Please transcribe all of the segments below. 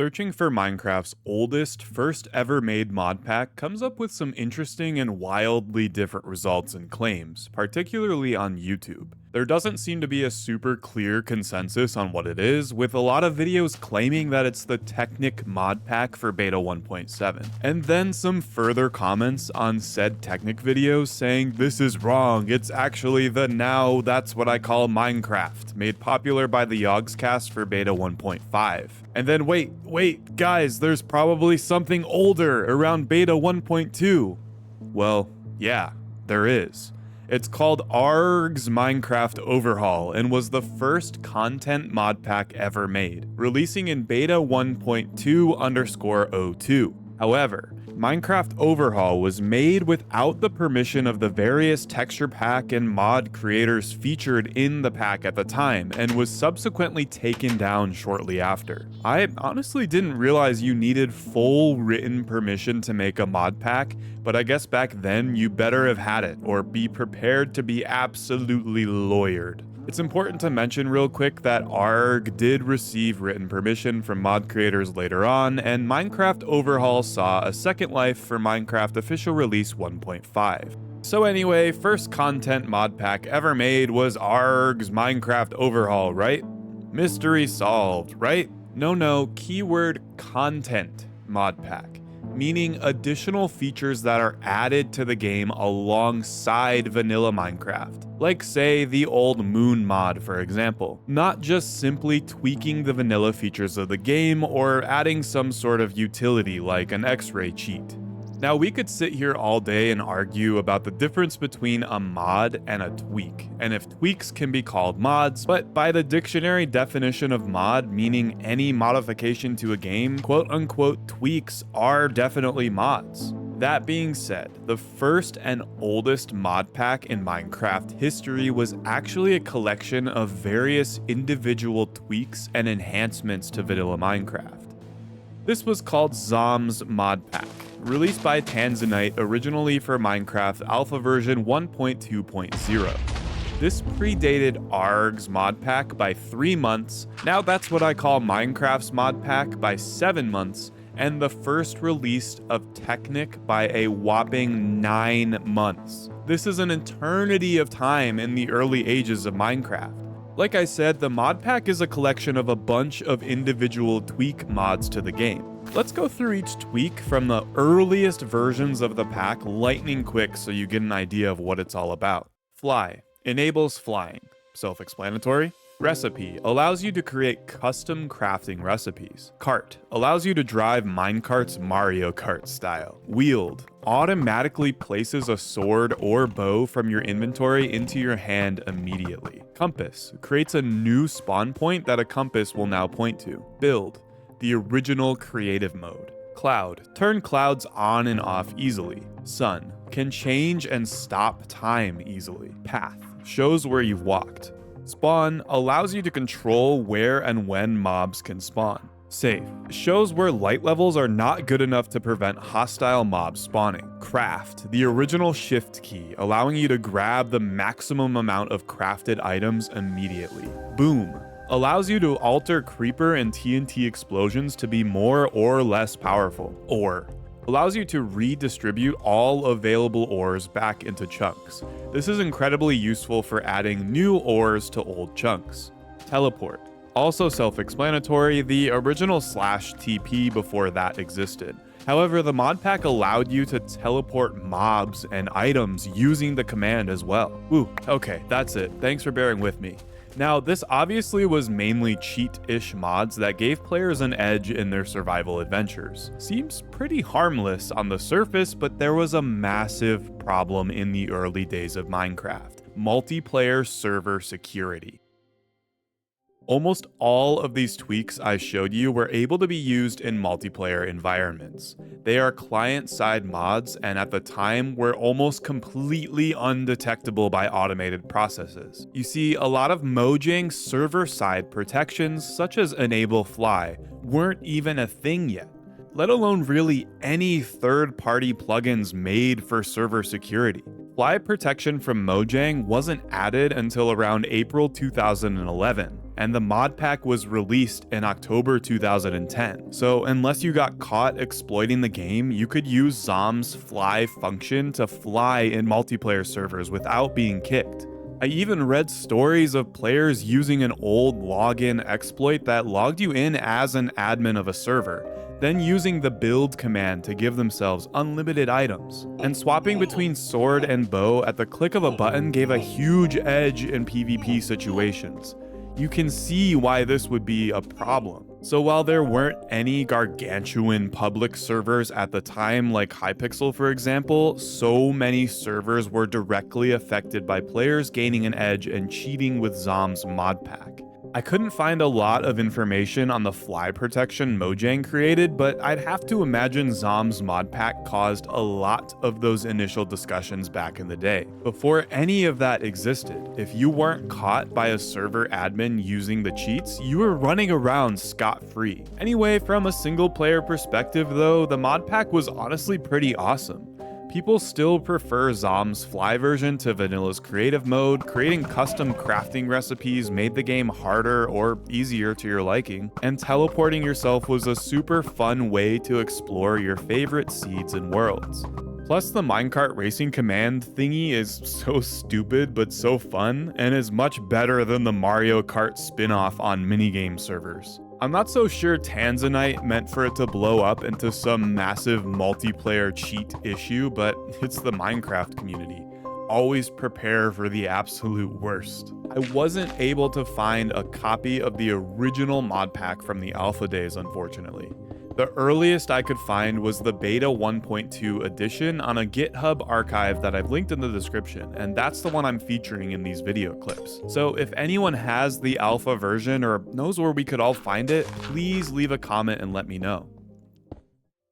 Searching for Minecraft's oldest, first ever made mod pack comes up with some interesting and wildly different results and claims, particularly on YouTube. There doesn't seem to be a super clear consensus on what it is, with a lot of videos claiming that it's the Technic mod pack for beta 1.7, and then some further comments on said Technic videos saying this is wrong, it's actually the now that's what I call Minecraft, made popular by the Yogscast for beta 1.5. And then wait, guys, there's probably something older around beta 1.2. Well, yeah, there is. It's called ARG's Minecraft Overhaul and was the first content mod pack ever made, releasing in beta 1.2_02. However, Minecraft Overhaul was made without the permission of the various texture pack and mod creators featured in the pack at the time, and was subsequently taken down shortly after. I honestly didn't realize you needed full written permission to make a mod pack, but I guess back then you better have had it, or be prepared to be absolutely lawyered. It's important to mention real quick that ARG did receive written permission from mod creators later on, and Minecraft Overhaul saw a second life for Minecraft official release 1.5. So anyway, first content mod pack ever made was ARG's Minecraft Overhaul, right? Mystery solved, right? No, keyword content mod pack, meaning additional features that are added to the game alongside vanilla Minecraft. Like say the old Moon mod, for example. Not just simply tweaking the vanilla features of the game or adding some sort of utility like an X-ray cheat. Now we could sit here all day and argue about the difference between a mod and a tweak, and if tweaks can be called mods, but by the dictionary definition of mod, meaning any modification to a game, quote-unquote tweaks are definitely mods. That being said, the first and oldest mod pack in Minecraft history was actually a collection of various individual tweaks and enhancements to vanilla Minecraft. This was called Zom's mod pack, released by Tanzanite originally for Minecraft alpha version 1.2.0. This predated ARG's mod pack by 3 months, now that's what I call Minecraft's mod pack by 7 months, and the first release of Technic by a whopping 9 months. This is an eternity of time in the early ages of Minecraft. Like I said, the mod pack is a collection of a bunch of individual tweak mods to the game. Let's go through each tweak from the earliest versions of the pack lightning quick so you get an idea of what it's all about. Fly enables flying. Self-explanatory. Recipe allows you to create custom crafting recipes. Cart allows you to drive minecarts Mario Kart style. Wield automatically places a sword or bow from your inventory into your hand immediately. Compass creates a new spawn point that a compass will now point to. Build, the original creative mode. Cloud, turn clouds on and off easily. Sun, can change and stop time easily. Path, shows where you've walked. Spawn allows you to control where and when mobs can spawn. Safe shows where light levels are not good enough to prevent hostile mobs spawning. Craft, the original shift key, allowing you to grab the maximum amount of crafted items immediately. Boom allows you to alter creeper and TNT explosions to be more or less powerful. Ore allows you to redistribute all available ores back into chunks. This is incredibly useful for adding new ores to old chunks. Teleport, also self-explanatory, the original /TP before that existed. However, the mod pack allowed you to teleport mobs and items using the command as well. Woo, okay, that's it. Thanks for bearing with me. Now, this obviously was mainly cheat-ish mods that gave players an edge in their survival adventures. Seems pretty harmless on the surface, but there was a massive problem in the early days of Minecraft: multiplayer server security. Almost all of these tweaks I showed you were able to be used in multiplayer environments. They are client-side mods, and at the time were almost completely undetectable by automated processes. You see, a lot of Mojang server-side protections, such as Enable Fly, weren't even a thing yet, let alone really any third-party plugins made for server security. Fly protection from Mojang wasn't added until around April 2011, and the mod pack was released in October 2010. So unless you got caught exploiting the game, you could use Zom's fly function to fly in multiplayer servers without being kicked. I even read stories of players using an old login exploit that logged you in as an admin of a server, then using the build command to give themselves unlimited items. And swapping between sword and bow at the click of a button gave a huge edge in PvP situations. You can see why this would be a problem. So while there weren't any gargantuan public servers at the time, like Hypixel for example, so many servers were directly affected by players gaining an edge and cheating with Zom's mod pack. I couldn't find a lot of information on the fly protection Mojang created, but I'd have to imagine Zom's mod pack caused a lot of those initial discussions back in the day. Before any of that existed, if you weren't caught by a server admin using the cheats, you were running around scot-free. Anyway, from a single player perspective though, the mod pack was honestly pretty awesome. People still prefer Zom's fly version to Vanilla's creative mode. Creating custom crafting recipes made the game harder or easier to your liking, and teleporting yourself was a super fun way to explore your favorite seeds and worlds. Plus, the minecart racing command thingy is so stupid but so fun, and is much better than the Mario Kart spin-off on minigame servers. I'm not so sure Tanzanite meant for it to blow up into some massive multiplayer cheat issue, but it's the Minecraft community. Always prepare for the absolute worst. I wasn't able to find a copy of the original mod pack from the alpha days, unfortunately. The earliest I could find was the beta 1.2 edition on a GitHub archive that I've linked in the description, and that's the one I'm featuring in these video clips. So if anyone has the alpha version or knows where we could all find it, please leave a comment and let me know.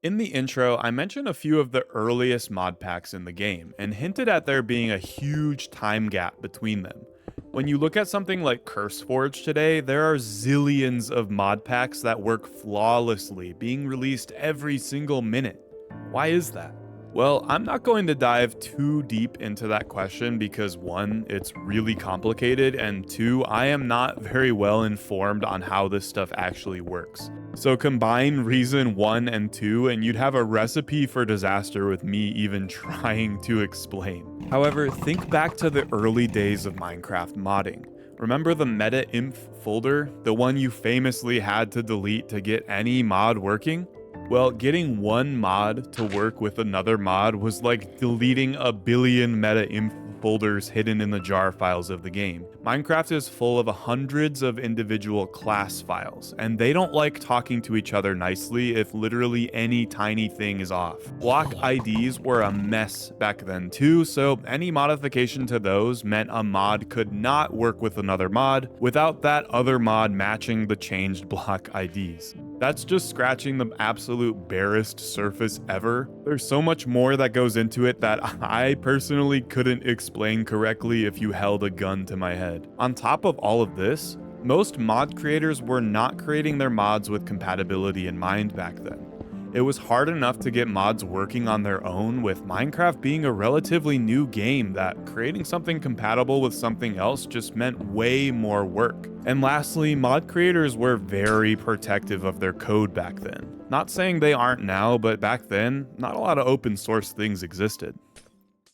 In the intro, I mentioned a few of the earliest mod packs in the game, and hinted at there being a huge time gap between them. When you look at something like Curseforge today, there are zillions of mod packs that work flawlessly, being released every single minute. Why is that? Well, I'm not going to dive too deep into that question because 1, it's really complicated, and 2, I am not very well informed on how this stuff actually works. So combine reason 1 and 2 and you'd have a recipe for disaster with me even trying to explain. However, think back to the early days of Minecraft modding. Remember the meta-inf folder? The one you famously had to delete to get any mod working? Well, getting one mod to work with another mod was like deleting a billion meta-inf folders hidden in the jar files of the game. Minecraft is full of hundreds of individual class files, and they don't like talking to each other nicely if literally any tiny thing is off. Block IDs were a mess back then too, so any modification to those meant a mod could not work with another mod without that other mod matching the changed block IDs. That's just scratching the absolute barest surface ever. There's so much more that goes into it that I personally couldn't explain correctly if you held a gun to my head. On top of all of this, most mod creators were not creating their mods with compatibility in mind back then. It was hard enough to get mods working on their own, with Minecraft being a relatively new game that creating something compatible with something else just meant way more work. And lastly, mod creators were very protective of their code back then. Not saying they aren't now, but back then, not a lot of open source things existed.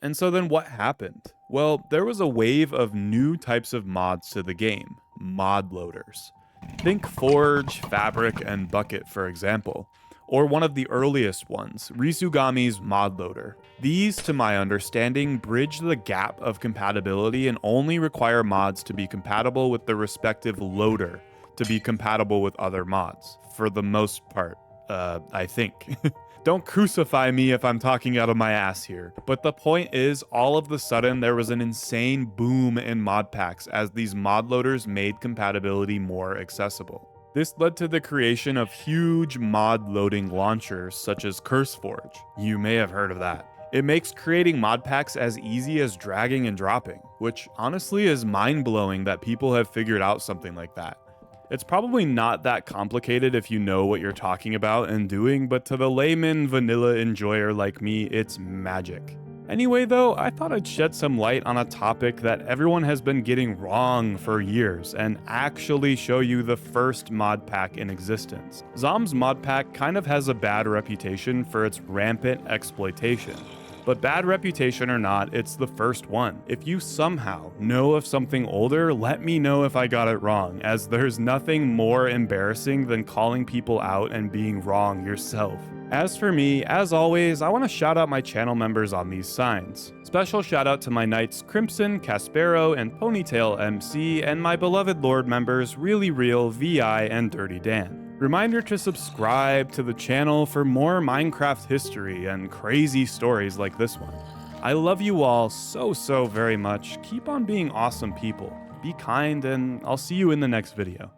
And so then what happened? Well, there was a wave of new types of mods to the game, mod loaders. Think Forge, Fabric, and Bucket for example. Or one of the earliest ones, Risugami's mod loader. These, to my understanding, bridge the gap of compatibility and only require mods to be compatible with the respective loader to be compatible with other mods, for the most part, I think. Don't crucify me if I'm talking out of my ass here, but the point is, all of the sudden there was an insane boom in mod packs as these mod loaders made compatibility more accessible. This led to the creation of huge mod loading launchers such as Curseforge. You may have heard of that. It makes creating mod packs as easy as dragging and dropping, which honestly is mind-blowing that people have figured out something like that. It's probably not that complicated if you know what you're talking about and doing, but to the layman vanilla enjoyer like me, it's magic. Anyway though, I thought I'd shed some light on a topic that everyone has been getting wrong for years and actually show you the first mod pack in existence. Zom's mod pack kind of has a bad reputation for its rampant exploitation. But bad reputation or not, it's the first one. If you somehow know of something older, let me know if I got it wrong, as there's nothing more embarrassing than calling people out and being wrong yourself. As for me, as always, I want to shout out my channel members on these signs. Special shout out to my knights Crimson, Caspero, and Ponytail MC, and my beloved Lord members Really Real, VI, and Dirty Dan. Reminder to subscribe to the channel for more Minecraft history and crazy stories like this one. I love you all so very much. Keep on being awesome people. Be kind, and I'll see you in the next video.